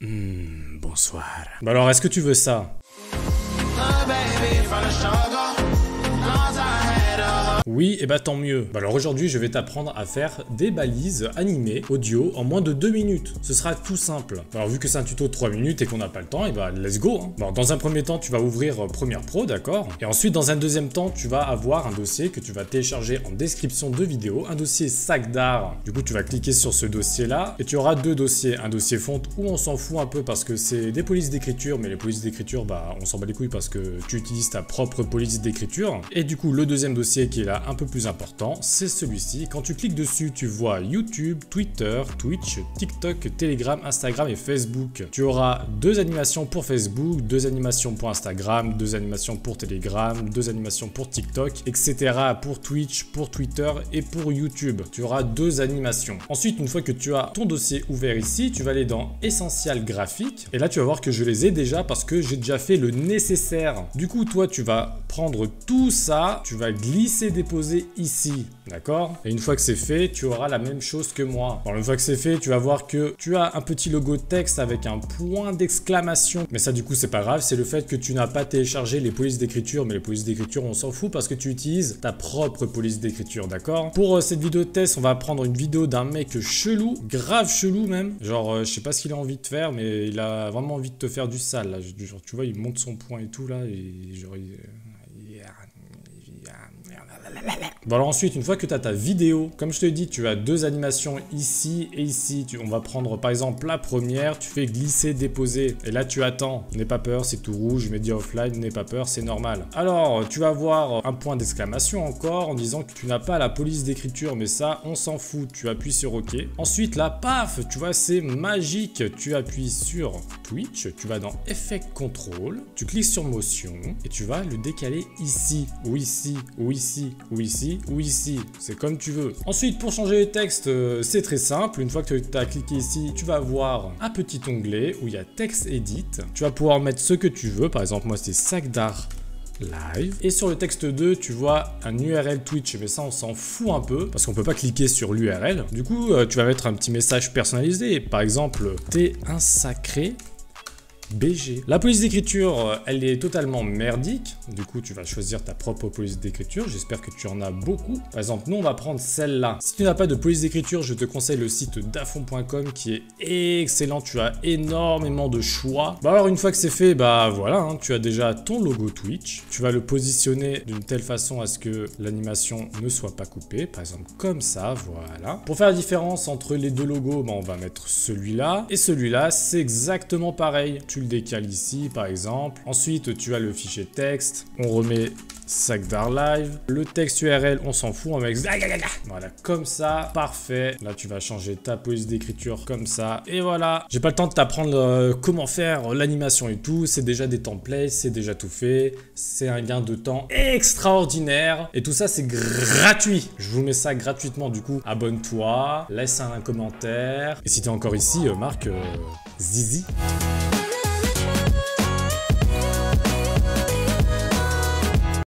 Bonsoir. Bah alors, est-ce que tu veux ça? Oui, et bah tant mieux. Bah alors aujourd'hui, je vais t'apprendre à faire des balises animées audio en moins de 2 minutes. Ce sera tout simple. Alors vu que c'est un tuto de 3 minutes et qu'on n'a pas le temps, et bah let's go. Bon, dans un premier temps, tu vas ouvrir Premiere Pro, d'accord? Et ensuite, dans un deuxième temps, tu vas avoir un dossier que tu vas télécharger en description de vidéo, un dossier sac d'art. Du coup, tu vas cliquer sur ce dossier-là et tu auras deux dossiers. Un dossier fonte où on s'en fout un peu parce que c'est des polices d'écriture, mais les polices d'écriture, bah on s'en bat les couilles parce que tu utilises ta propre police d'écriture. Et du coup, le deuxième dossier qui est là un peu plus important, c'est celui-ci. Quand tu cliques dessus, tu vois YouTube, Twitter, Twitch, TikTok, Telegram, Instagram et Facebook. Tu auras deux animations pour Facebook, deux animations pour Instagram, deux animations pour Telegram, deux animations pour TikTok, etc. pour Twitch, pour Twitter et pour YouTube. Tu auras deux animations. Ensuite, une fois que tu as ton dossier ouvert ici, tu vas aller dans Essentiel graphique. Et là, tu vas voir que je les ai déjà parce que j'ai déjà fait le nécessaire. Du coup, toi, tu vas prendre tout ça, tu vas glisser, déposer ici, d'accord? Et une fois que c'est fait, tu auras la même chose que moi. Alors une fois que c'est fait, tu vas voir que tu as un petit logo texte avec un point d'exclamation. Mais ça du coup c'est pas grave, c'est le fait que tu n'as pas téléchargé les polices d'écriture. Mais les polices d'écriture on s'en fout parce que tu utilises ta propre police d'écriture, d'accord? Pour cette vidéo de test, on va prendre une vidéo d'un mec chelou, grave chelou même. Genre je sais pas ce qu'il a envie de faire, mais il a vraiment envie de te faire du sale là. Genre tu vois, il monte son poing et tout là, et genre Bon alors ensuite, une fois que tu as ta vidéo, comme je te dis, tu as deux animations ici et ici. On va prendre par exemple la première, tu fais glisser, déposer. Et là tu attends, n'aie pas peur, c'est tout rouge, média offline, n'aie pas peur, c'est normal. Alors, tu vas avoir un point d'exclamation encore en disant que tu n'as pas la police d'écriture, mais ça, on s'en fout. Tu appuies sur OK. Ensuite, là, paf, tu vois, c'est magique. Tu appuies sur Twitch, tu vas dans Effect Control, tu cliques sur Motion et tu vas le décaler ici, ou ici, ou ici, ou ici, ou ici, c'est comme tu veux. Ensuite, pour changer le texte, c'est très simple. Une fois que tu as cliqué ici, tu vas avoir un petit onglet où il y a Text Edit. Tu vas pouvoir mettre ce que tu veux. Par exemple, moi, c'est sac d'art live. Et sur le texte 2, tu vois un URL Twitch, mais ça on s'en fout un peu parce qu'on peut pas cliquer sur l'URL. Du coup, tu vas mettre un petit message personnalisé. Par exemple, t'es un sacré BG. La police d'écriture, elle est totalement merdique. Du coup, tu vas choisir ta propre police d'écriture. J'espère que tu en as beaucoup. Par exemple, nous, on va prendre celle-là. Si tu n'as pas de police d'écriture, je te conseille le site dafon.com qui est excellent. Tu as énormément de choix. Bah alors, une fois que c'est fait, bah voilà, hein, tu as déjà ton logo Twitch. Tu vas le positionner d'une telle façon à ce que l'animation ne soit pas coupée. Par exemple, comme ça, voilà. Pour faire la différence entre les deux logos, bah, on va mettre celui-là. Et celui-là, c'est exactement pareil. Tu le décales ici par exemple. Ensuite tu as le fichier texte, on remet sac d'art live, le texte URL on s'en fout, on met voilà comme ça, parfait. Là tu vas changer ta police d'écriture comme ça et voilà. J'ai pas le temps de t'apprendre comment faire l'animation et tout, c'est déjà des templates, c'est déjà tout fait, c'est un gain de temps extraordinaire et tout ça c'est gratuit. Je vous mets ça gratuitement, du coup abonne-toi, laisse un commentaire et si t'es encore ici, marque Zizi.